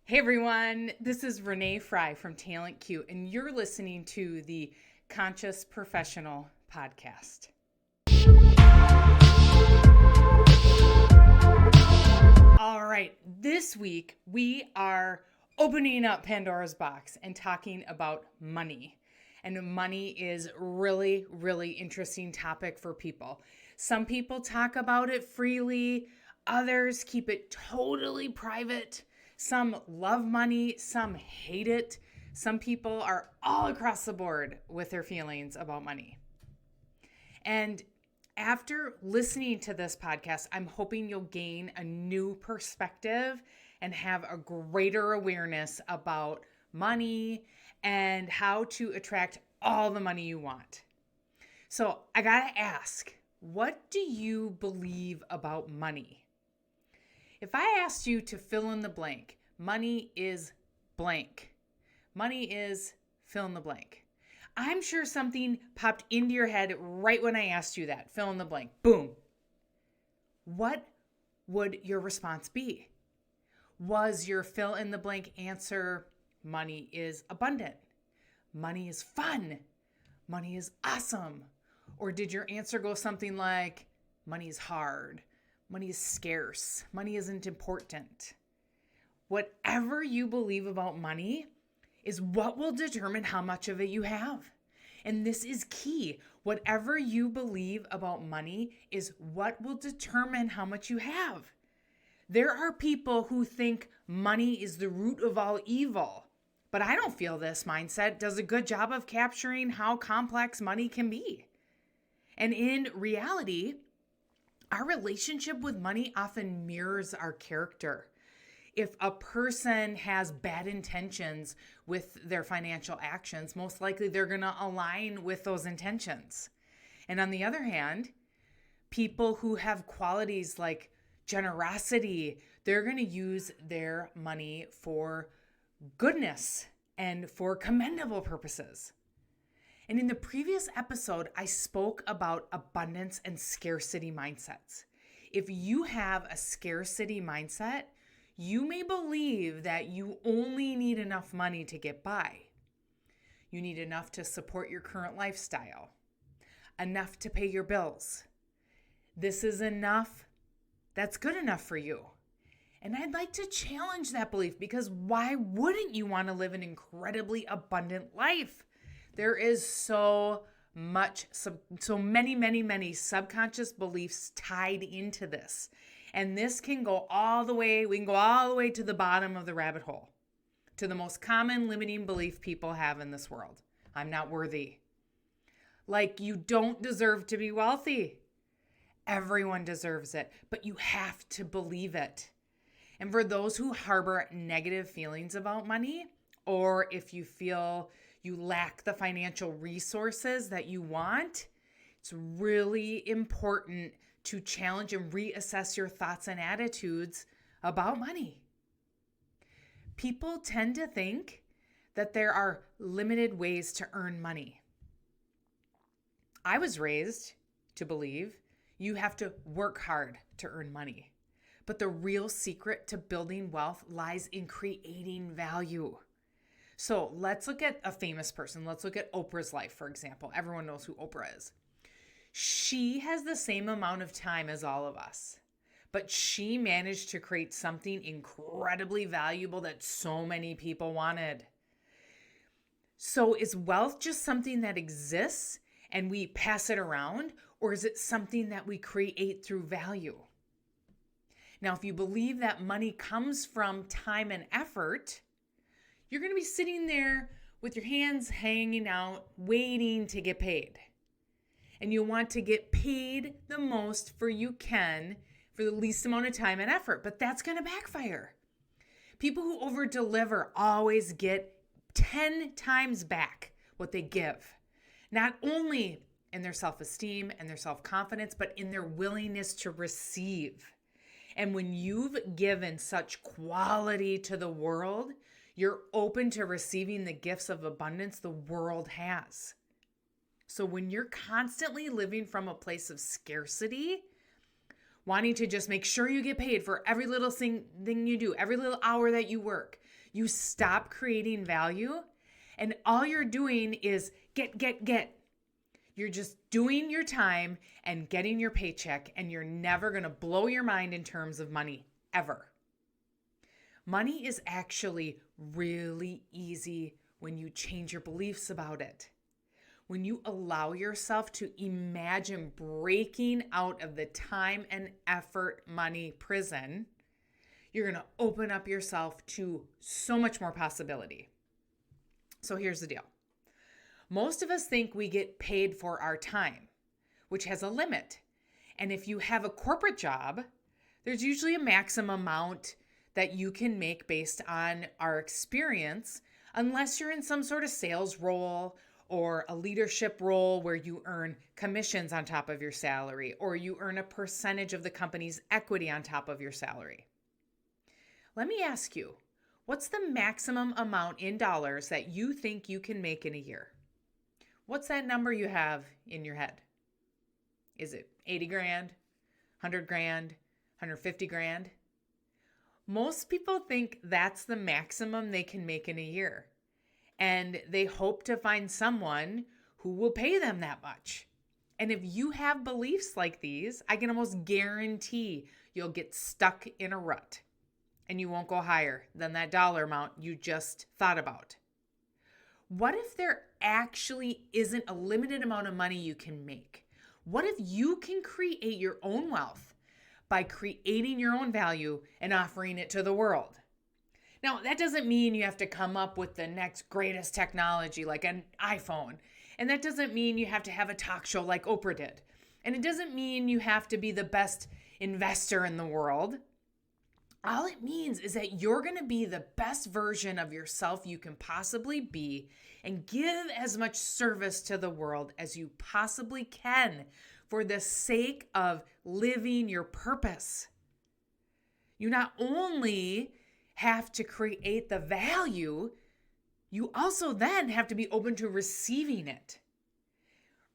Hey everyone, this is Renee Frey from Talent Q, and you're listening to the Conscious Professional Podcast. All right, this week we are opening up Pandora's box and talking about money. And money is really interesting topic for people. Some people talk about it freely, others keep it totally private. Some love money, some hate it. Some people are all across the board with their feelings about money. And after listening to this podcast, I'm hoping you'll gain a new perspective and have a greater awareness about money and how to attract all the money you want. So I gotta ask, what do you believe about money? If I asked you to fill in the blank, money is blank. Money is fill in the blank. I'm sure something popped into your head right when I asked you that, fill in the blank, boom. What would your response be? Was your fill in the blank answer, money is abundant, money is fun, money is awesome? Or did your answer go something like, money is hard, money is scarce, money isn't important? Whatever you believe about money is what will determine how much of it you have. And this is key. Whatever you believe about money is what will determine how much you have. There are people who think money is the root of all evil, but I don't feel this mindset does a good job of capturing how complex money can be. And in reality, our relationship with money often mirrors our character. If a person has bad intentions with their financial actions, most likely they're going to align with those intentions. And on the other hand, people who have qualities like generosity, they're going to use their money for goodness and for commendable purposes. And in the previous episode, I spoke about abundance and scarcity mindsets. If you have a scarcity mindset, you may believe that you only need enough money to get by. You need enough to support your current lifestyle, enough to pay your bills. This is enough. That's good enough for you. And I'd like to challenge that belief, because why wouldn't you want to live an incredibly abundant life? There is so many subconscious beliefs tied into this. And this can go all the way, we can go all the way to the bottom of the rabbit hole, to the most common limiting belief people have in this world. I'm not worthy. Like, you don't deserve to be wealthy. Everyone deserves it, but you have to believe it. And for those who harbor negative feelings about money, or if you feel you lack the financial resources that you want, it's really important to challenge and reassess your thoughts and attitudes about money. People tend to think that there are limited ways to earn money. I was raised to believe you have to work hard to earn money. But the real secret to building wealth lies in creating value. So let's look at a famous person. Let's look at Oprah's life, for example. Everyone knows who Oprah is. She has the same amount of time as all of us, but she managed to create something incredibly valuable that so many people wanted. So is wealth just something that exists and we pass it around, or is it something that we create through value? Now, if you believe that money comes from time and effort, you're going to be sitting there with your hands hanging out, waiting to get paid. And you want to get paid the most for you can for the least amount of time and effort, but that's going to backfire. People who over-deliver always get 10 times back what they give, not only in their self-esteem and their self-confidence, but in their willingness to receive. And when you've given such quality to the world, you're open to receiving the gifts of abundance the world has. So when you're constantly living from a place of scarcity, wanting to just make sure you get paid for every little thing you do, every little hour that you work, You stop creating value, and all you're doing is get. You're just doing your time and getting your paycheck, and you're never going to blow your mind in terms of money, ever. Money is actually really easy when you change your beliefs about it. When you allow yourself to imagine breaking out of the time and effort money prison, you're going to open up yourself to so much more possibility. So here's the deal. Most of us think we get paid for our time, which has a limit. And if you have a corporate job, there's usually a maximum amount that you can make based on our experience, unless you're in some sort of sales role or a leadership role where you earn commissions on top of your salary, or you earn a percentage of the company's equity on top of your salary. Let me ask you, what's the maximum amount in dollars that you think you can make in a year? What's that number you have in your head? Is it 80 grand, 100 grand, 150 grand? Most people think that's the maximum they can make in a year. And they hope to find someone who will pay them that much. And if you have beliefs like these, I can almost guarantee you'll get stuck in a rut and you won't go higher than that dollar amount you just thought about. What if there actually isn't a limited amount of money you can make? What if you can create your own wealth by creating your own value and offering it to the world? Now, that doesn't mean you have to come up with the next greatest technology like an iPhone. And that doesn't mean you have to have a talk show like Oprah did. And it doesn't mean you have to be the best investor in the world. All it means is that you're going to be the best version of yourself you can possibly be and give as much service to the world as you possibly can for the sake of living your purpose. You not only have to create the value, you also then have to be open to receiving it.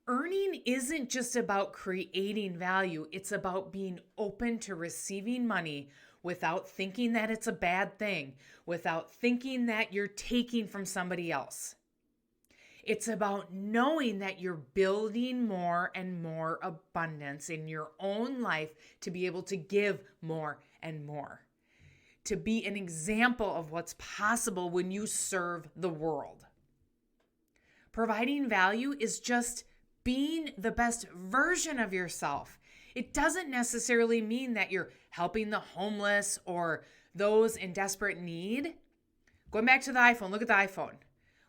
Earning isn't just about creating value, it's about being open to receiving money without thinking that it's a bad thing, without thinking that you're taking from somebody else. It's about knowing that you're building more and more abundance in your own life to be able to give more and more, to be an example of what's possible when you serve the world. Providing value is just being the best version of yourself. It doesn't necessarily mean that you're helping the homeless or those in desperate need. Going back to the iPhone, look at the iPhone.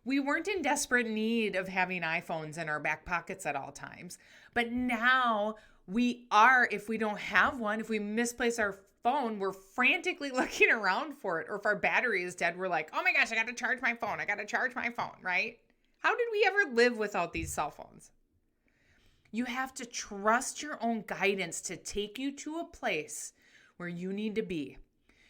We weren't in desperate need of having iPhones in our back pockets at all times. But now we are, if we don't have one, if we misplace our phone, we're frantically looking around for it. Or if our battery is dead, we're like, oh my gosh, I got to charge my phone, right? How did we ever live without these cell phones? You have to trust your own guidance to take you to a place where you need to be.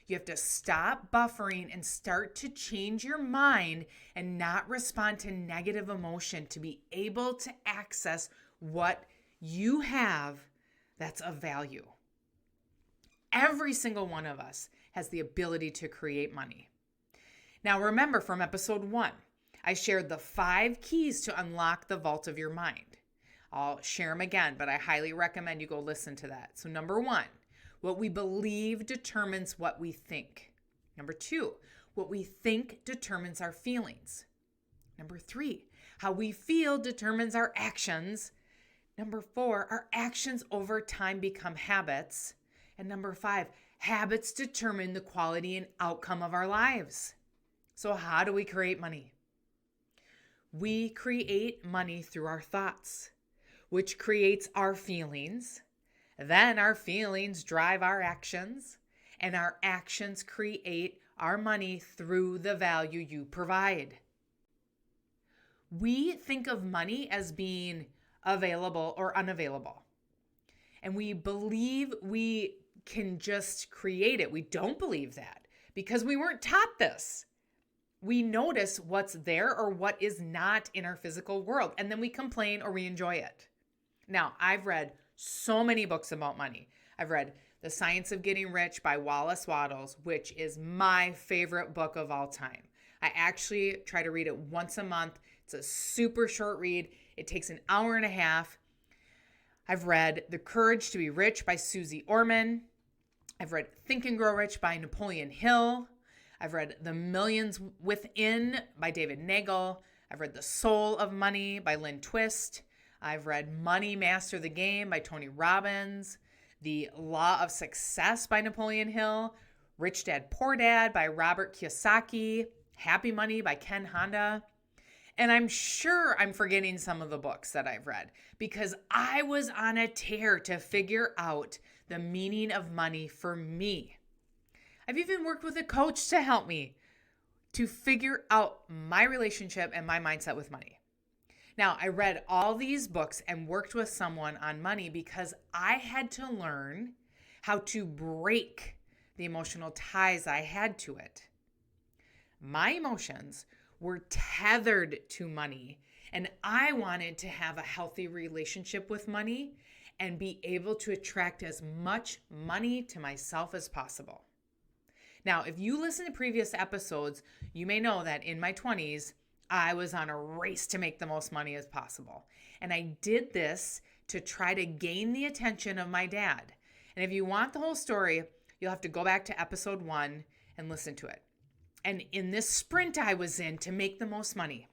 You have to stop buffering and start to change your mind and not respond to negative emotion to be able to access what you have that's of value. Every single one of us has the ability to create money. Now remember from episode 1, I shared the 5 keys to unlock the vault of your mind. I'll share them again, but I highly recommend you go listen to that. So number 1, what we believe determines what we think. Number 2, what we think determines our feelings. Number 3, how we feel determines our actions. Number 4, our actions over time become habits. And number 5, habits determine the quality and outcome of our lives. So how do we create money? We create money through our thoughts, which creates our feelings. Then our feelings drive our actions, and our actions create our money through the value you provide. We think of money as being available or unavailable, and we believe we can just create it. We don't believe that because we weren't taught this. We notice what's there or what is not in our physical world, and then we complain or we enjoy it. Now, I've read so many books about money. I've read The Science of Getting Rich by Wallace Wattles, which is my favorite book of all time. I actually try to read it once a month. It's a super short read. It takes an hour and a half. I've read The Courage to Be Rich by Susie Orman. I've read Think and Grow Rich by Napoleon Hill. I've read The Millions Within by David Nagel. I've read The Soul of Money by Lynn Twist. I've read Money Master the Game by Tony Robbins. The Law of Success by Napoleon Hill. Rich Dad, Poor Dad by Robert Kiyosaki. Happy Money by Ken Honda. And I'm sure I'm forgetting some of the books that I've read because I was on a tear to figure out the meaning of money for me. I've even worked with a coach to help me to figure out my relationship and my mindset with money. Now, I read all these books and worked with someone on money because I had to learn how to break the emotional ties I had to it. My emotions were tethered to money, and I wanted to have a healthy relationship with money and be able to attract as much money to myself as possible. Now, if you listen to previous episodes, you may know that in my 20s, I was on a race to make the most money as possible. And I did this to try to gain the attention of my dad. And if you want the whole story, you'll have to go back to episode 1 and listen to it. And in this sprint I was in to make the most money,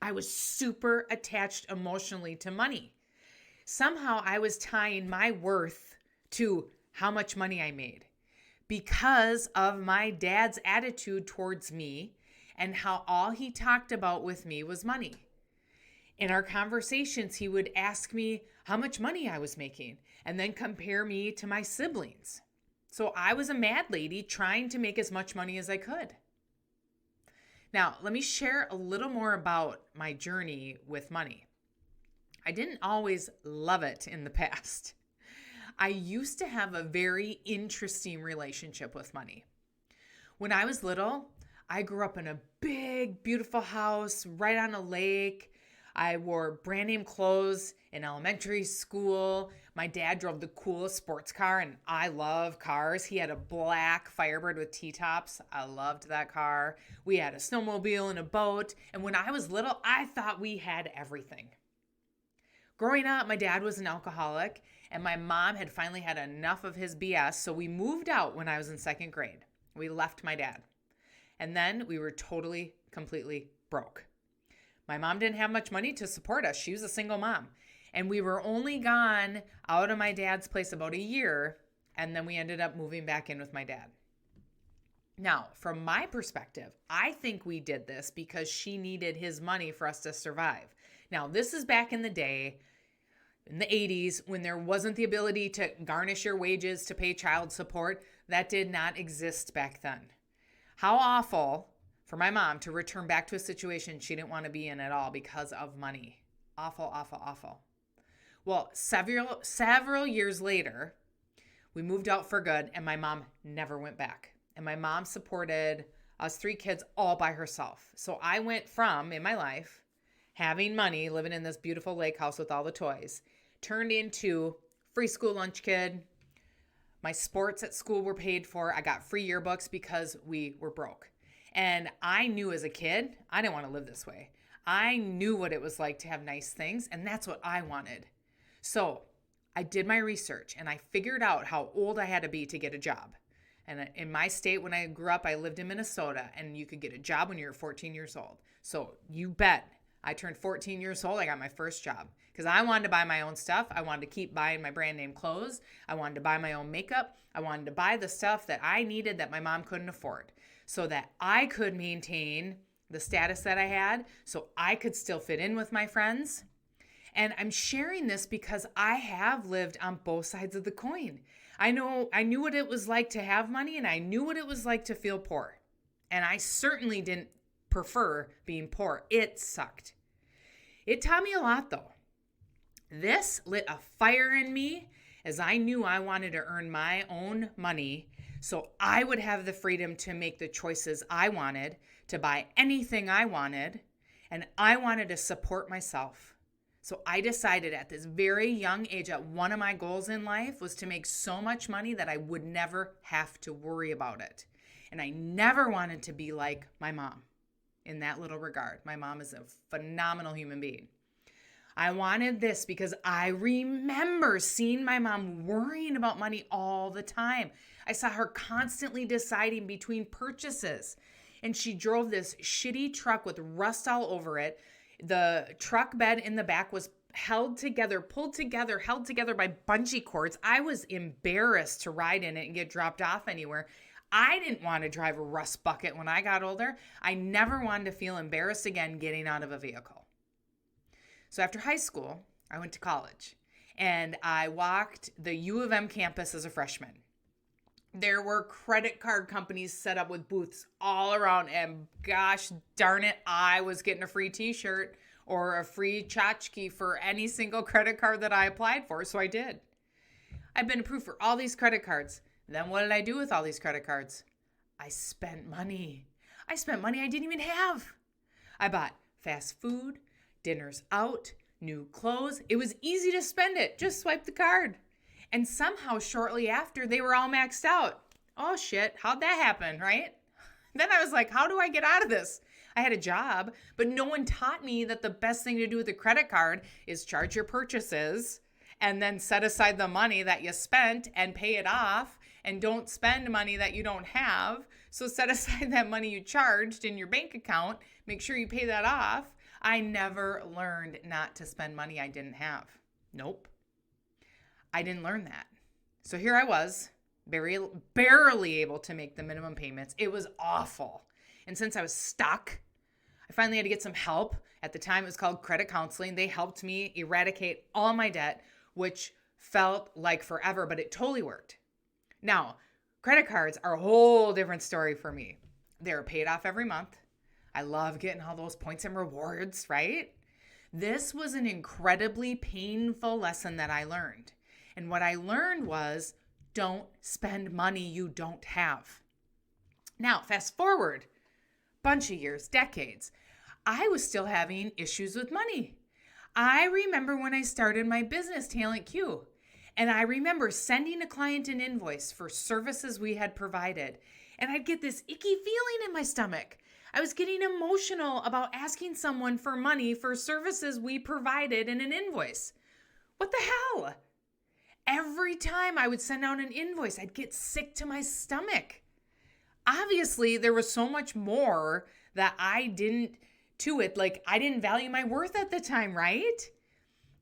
I was super attached emotionally to money. Somehow I was tying my worth to how much money I made because of my dad's attitude towards me and how all he talked about with me was money. In our conversations, he would ask me how much money I was making and then compare me to my siblings. So I was a mad lady trying to make as much money as I could. Now, let me share a little more about my journey with money. I didn't always love it in the past. I used to have a very interesting relationship with money. When I was little, I grew up in a big, beautiful house right on a lake. I wore brand name clothes in elementary school. My dad drove the coolest sports car, and I love cars. He had a black Firebird with T-tops. I loved that car. We had a snowmobile and a boat. And when I was little, I thought we had everything. Growing up, my dad was an alcoholic, and my mom had finally had enough of his BS, so we moved out when I was in second grade. We left my dad. And then we were totally, completely broke. My mom didn't have much money to support us. She was a single mom. And we were only gone out of my dad's place about a year, and then we ended up moving back in with my dad. Now, from my perspective, I think we did this because she needed his money for us to survive. Now, this is back in the day, in the 80s, when there wasn't the ability to garnish your wages to pay child support. That did not exist back then. How awful for my mom to return back to a situation she didn't want to be in at all because of money. Awful, awful, awful. Well, several years later, we moved out for good, and my mom never went back. And my mom supported us 3 kids all by herself. So I went from, in my life, having money, living in this beautiful lake house with all the toys, turned into free school lunch kid. My sports at school were paid for. I got free yearbooks because we were broke. And I knew as a kid, I didn't want to live this way. I knew what it was like to have nice things, and that's what I wanted. So I did my research, and I figured out how old I had to be to get a job. And in my state, when I grew up, I lived in Minnesota, and you could get a job when you were 14 years old. So you bet. I turned 14 years old, I got my first job because I wanted to buy my own stuff. I wanted to keep buying my brand name clothes. I wanted to buy my own makeup. I wanted to buy the stuff that I needed that my mom couldn't afford so that I could maintain the status that I had so I could still fit in with my friends. And I'm sharing this because I have lived on both sides of the coin. I knew what it was like to have money, and I knew what it was like to feel poor. And I certainly didn't prefer being poor. It sucked. It taught me a lot, though. This lit a fire in me as I knew I wanted to earn my own money so I would have the freedom to make the choices I wanted, to buy anything I wanted, and I wanted to support myself. So I decided at this very young age that one of my goals in life was to make so much money that I would never have to worry about it. And I never wanted to be like my mom in that little regard. My mom is a phenomenal human being. I wanted this because I remember seeing my mom worrying about money all the time. I saw her constantly deciding between purchases. And she drove this shitty truck with rust all over it. The truck bed in the back was held together by bungee cords. I was embarrassed to ride in it and get dropped off anywhere. I didn't want to drive a rust bucket when I got older. I never wanted to feel embarrassed again getting out of a vehicle. So after high school, I went to college and I walked the U of M campus as a freshman. There were credit card companies set up with booths all around, and gosh darn it, I was getting a free t-shirt or a free tchotchke for any single credit card that I applied for, so I did. I've been approved for all these credit cards. Then what did I do with all these credit cards? I spent money. I spent money I didn't even have. I bought fast food, dinners out, new clothes. It was easy to spend it. Just swipe the card. And somehow shortly after, they were all maxed out. Oh shit, how'd that happen, right? Then I was like, how do I get out of this? I had a job, but no one taught me that the best thing to do with a credit card is charge your purchases and then set aside the money that you spent and pay it off, and don't spend money that you don't have. So set aside that money you charged in your bank account, make sure you pay that off. I never learned not to spend money I didn't have. Nope. I didn't learn that. So here I was, barely able to make the minimum payments. It was awful. And since I was stuck, I finally had to get some help. At the time, it was called credit counseling. They helped me eradicate all my debt, which felt like forever, but it totally worked. Now, credit cards are a whole different story for me. They're paid off every month. I love getting all those points and rewards, right? This was an incredibly painful lesson that I learned. And what I learned was, don't spend money you don't have. Now, fast forward, bunch of years, decades, I was still having issues with money. I remember when I started my business, Talent Q, and I remember sending a client an invoice for services we had provided, and I'd get this icky feeling in my stomach. I was getting emotional about asking someone for money for services we provided in an invoice. What the hell? Every time I would send out an invoice, I'd get sick to my stomach. Obviously, there was so much more that I didn't to it. Like, I didn't value my worth at the time, right?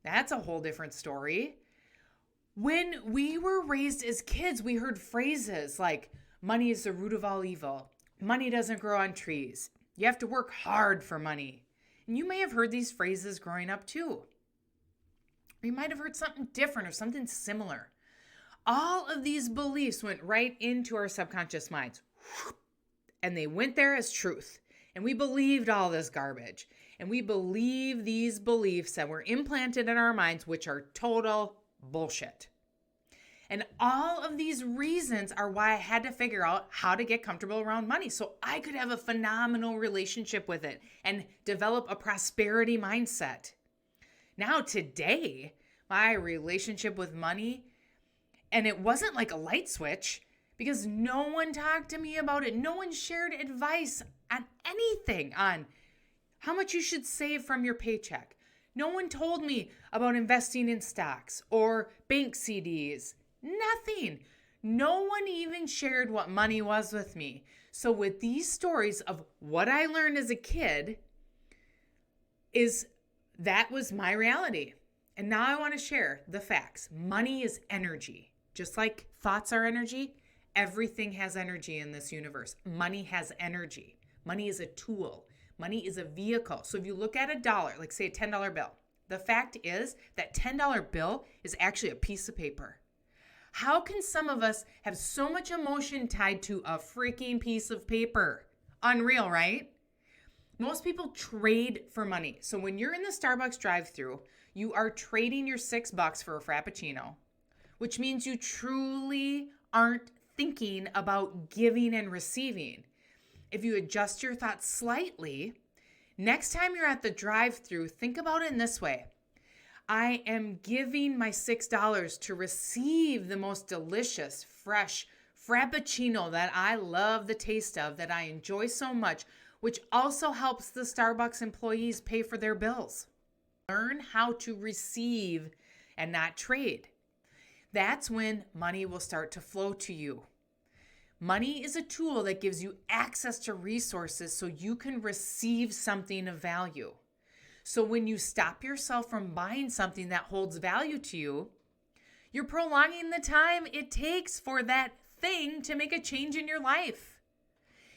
That's a whole different story. When we were raised as kids, we heard phrases like, money is the root of all evil. Money doesn't grow on trees. You have to work hard for money. And you may have heard these phrases growing up too. You might have heard something different or something similar. All of these beliefs went right into our subconscious minds. And they went there as truth. And we believed all this garbage. And we believe these beliefs that were implanted in our minds, which are total bullshit. And all of these reasons are why I had to figure out how to get comfortable around money so I could have a phenomenal relationship with it and develop a prosperity mindset. Now today, my relationship with money, and it wasn't like a light switch because no one talked to me about it. No one shared advice on anything on how much you should save from your paycheck. No one told me about investing in stocks or bank CDs. Nothing. No one even shared what money was with me. So with these stories of what I learned as a kid, that was my reality. And now I want to share the facts. Money is energy. Just like thoughts are energy, everything has energy in this universe. Money has energy. Money is a tool. Money is a vehicle. So if you look at a dollar, like say a $10 bill, the fact is that $10 bill is actually a piece of paper. How can some of us have so much emotion tied to a freaking piece of paper? Unreal, right? Most people trade for money. So when you're in the Starbucks drive-thru, you are trading your $6 for a Frappuccino, which means you truly aren't thinking about giving and receiving. If you adjust your thoughts slightly, next time you're at the drive-thru, think about it in this way. I am giving my $6 to receive the most delicious, fresh Frappuccino that I love the taste of, that I enjoy so much, which also helps the Starbucks employees pay for their bills. Learn how to receive and not trade. That's when money will start to flow to you. Money is a tool that gives you access to resources so you can receive something of value. So when you stop yourself from buying something that holds value to you, you're prolonging the time it takes for that thing to make a change in your life.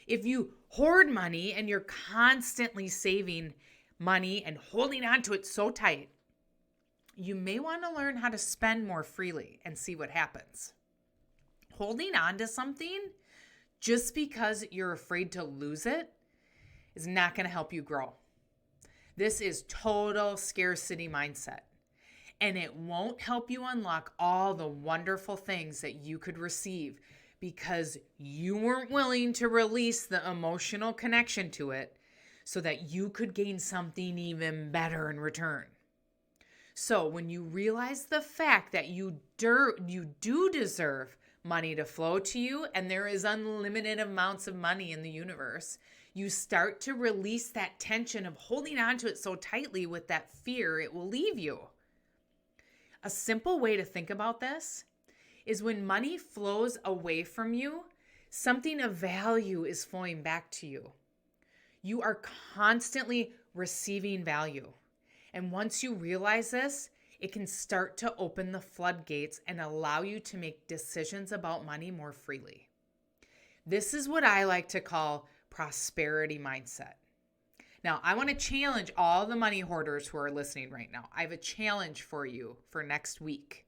If you hoard money and you're constantly saving money and holding on to it so tight, you may want to learn how to spend more freely and see what happens. Holding on to something just because you're afraid to lose it is not going to help you grow. This is total scarcity mindset, and it won't help you unlock all the wonderful things that you could receive because you weren't willing to release the emotional connection to it so that you could gain something even better in return. So when you realize the fact that you do deserve money to flow to you and there is unlimited amounts of money in the universe, you start to release that tension of holding on to it so tightly with that fear it will leave you. A simple way to think about this is when money flows away from you, something of value is flowing back to you. You are constantly receiving value. And once you realize this, it can start to open the floodgates and allow you to make decisions about money more freely. This is what I like to call prosperity mindset. Now, I want to challenge all the money hoarders who are listening right now. I have a challenge for you for next week.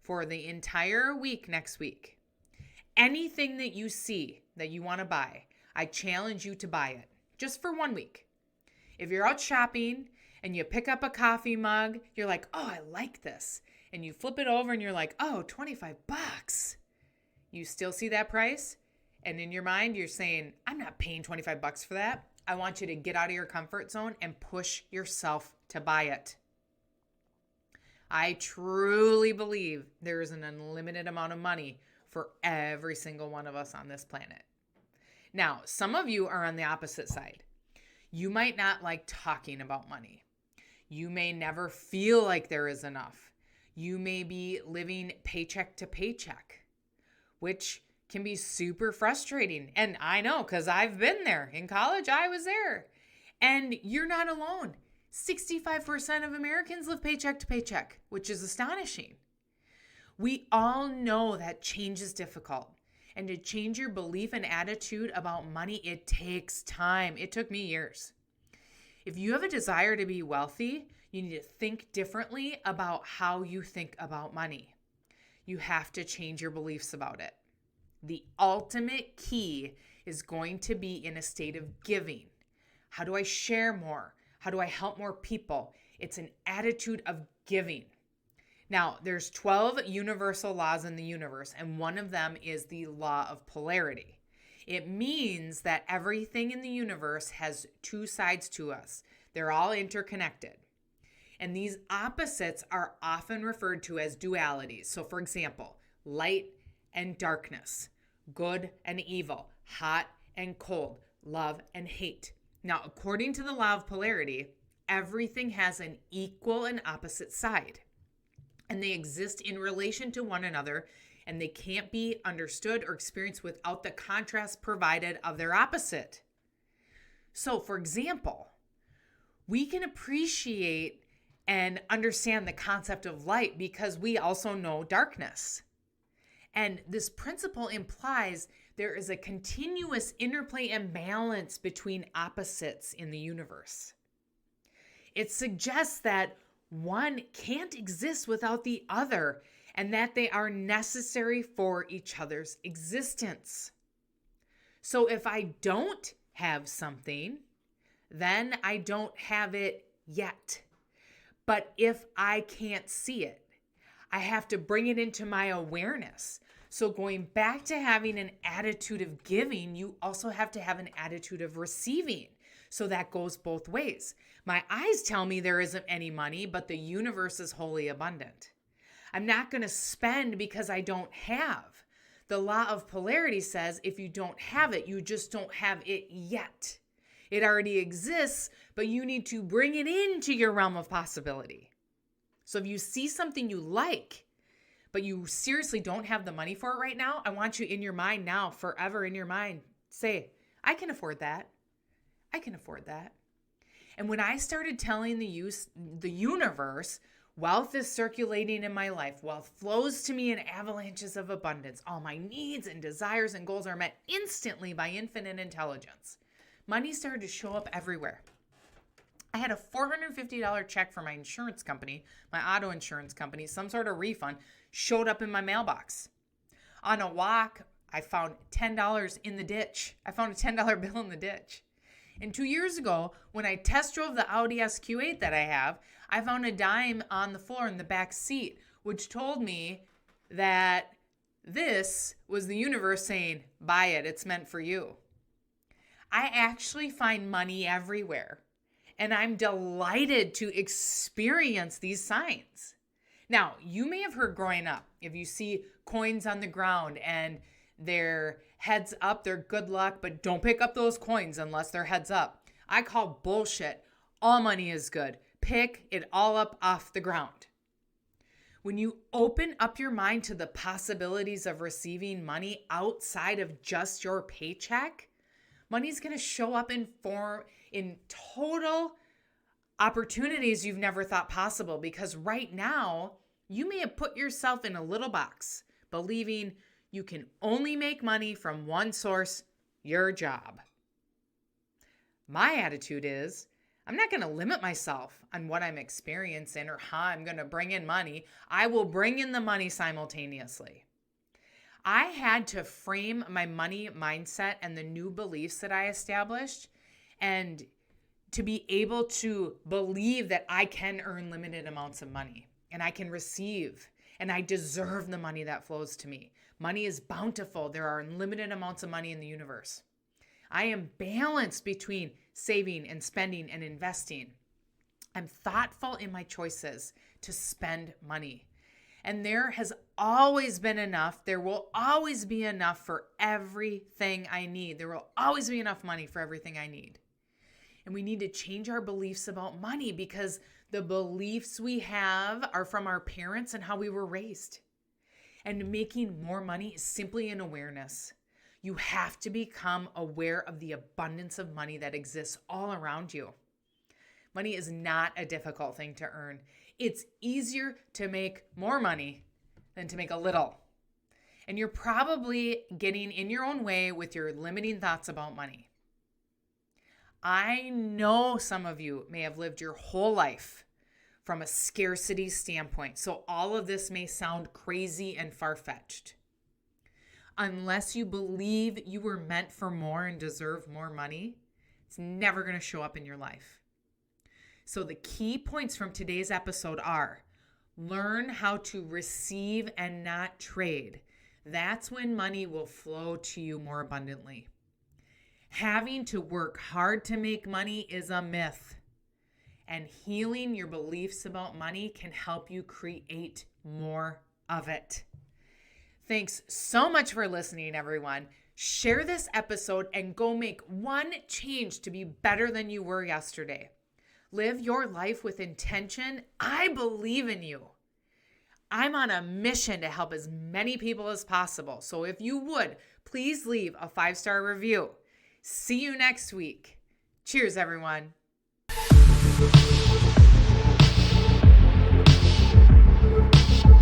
For the entire week next week. Anything that you see that you want to buy, I challenge you to buy it just for 1 week. If you're out shopping and you pick up a coffee mug, you're like, oh, I like this. And you flip it over and you're like, oh, $25. You still see that price? And in your mind, you're saying, I'm not paying $25 for that. I want you to get out of your comfort zone and push yourself to buy it. I truly believe there is an unlimited amount of money for every single one of us on this planet. Now, some of you are on the opposite side. You might not like talking about money. You may never feel like there is enough. You may be living paycheck to paycheck, which can be super frustrating. And I know because I've been there. In college, I was there. And you're not alone. 65% of Americans live paycheck to paycheck, which is astonishing. We all know that change is difficult. And to change your belief and attitude about money, it takes time. It took me years. If you have a desire to be wealthy, you need to think differently about how you think about money. You have to change your beliefs about it. The ultimate key is going to be in a state of giving. How do I share more? How do I help more people? It's an attitude of giving. Now, there's 12 universal laws in the universe, and one of them is the law of polarity. It means that everything in the universe has two sides to us. They're all interconnected. And these opposites are often referred to as dualities. So, for example, light and darkness, good and evil, hot and cold, love and hate. Now, according to the law of polarity, everything has an equal and opposite side. And they exist in relation to one another, and they can't be understood or experienced without the contrast provided of their opposite. So, for example, we can appreciate and understand the concept of light because we also know darkness. And this principle implies there is a continuous interplay and balance between opposites in the universe. It suggests that one can't exist without the other and that they are necessary for each other's existence. So if I don't have something, then I don't have it yet. But if I can't see it, I have to bring it into my awareness So going back to having an attitude of giving, you also have to have an attitude of receiving. So that goes both ways. My eyes tell me there isn't any money, but the universe is wholly abundant. I'm not going to spend because I don't have. The law of polarity says if you don't have it, you just don't have it yet. It already exists, but you need to bring it into your realm of possibility. So if you see something you like, but you seriously don't have the money for it right now, I want you in your mind now, forever in your mind, say, I can afford that. I can afford that. And when I started telling the universe, wealth is circulating in my life, wealth flows to me in avalanches of abundance, all my needs and desires and goals are met instantly by infinite intelligence. Money started to show up everywhere. I had a $450 check from my insurance company, my auto insurance company, some sort of refund, showed up in my mailbox. On a walk, I found $10 in the ditch. I found a $10 bill in the ditch. And 2 years ago, when I test drove the Audi SQ8 that I have, I found a dime on the floor in the back seat, which told me that this was the universe saying, buy it, it's meant for you. I actually find money everywhere, and I'm delighted to experience these signs. Now, you may have heard growing up, if you see coins on the ground and they're heads up, they're good luck, but don't pick up those coins unless they're heads up. I call bullshit. All money is good. Pick it all up off the ground. When you open up your mind to the possibilities of receiving money outside of just your paycheck, money's going to show up in total opportunities you've never thought possible, because right now you may have put yourself in a little box believing you can only make money from one source, your job. My attitude is I'm not going to limit myself on what I'm experiencing or how I'm going to bring in money. I will bring in the money simultaneously. I had to frame my money mindset and the new beliefs that I established, and to be able to believe that I can earn limited amounts of money and I can receive and I deserve the money that flows to me. Money is bountiful. There are unlimited amounts of money in the universe. I am balanced between saving and spending and investing. I'm thoughtful in my choices to spend money. And there has always been enough. There will always be enough for everything I need. There will always be enough money for everything I need. And we need to change our beliefs about money, because the beliefs we have are from our parents and how we were raised. And making more money is simply an awareness. You have to become aware of the abundance of money that exists all around you. Money is not a difficult thing to earn. It's easier to make more money than to make a little. And you're probably getting in your own way with your limiting thoughts about money. I know some of you may have lived your whole life from a scarcity standpoint, so all of this may sound crazy and far-fetched. Unless you believe you were meant for more and deserve more money, it's never going to show up in your life. So the key points from today's episode are: learn how to receive and not trade. That's when money will flow to you more abundantly. Having to work hard to make money is a myth. And healing your beliefs about money can help you create more of it. Thanks so much for listening, everyone. Share this episode and go make one change to be better than you were yesterday. Live your life with intention. I believe in you. I'm on a mission to help as many people as possible. So if you would, please leave a 5-star review. See you next week. Cheers, everyone.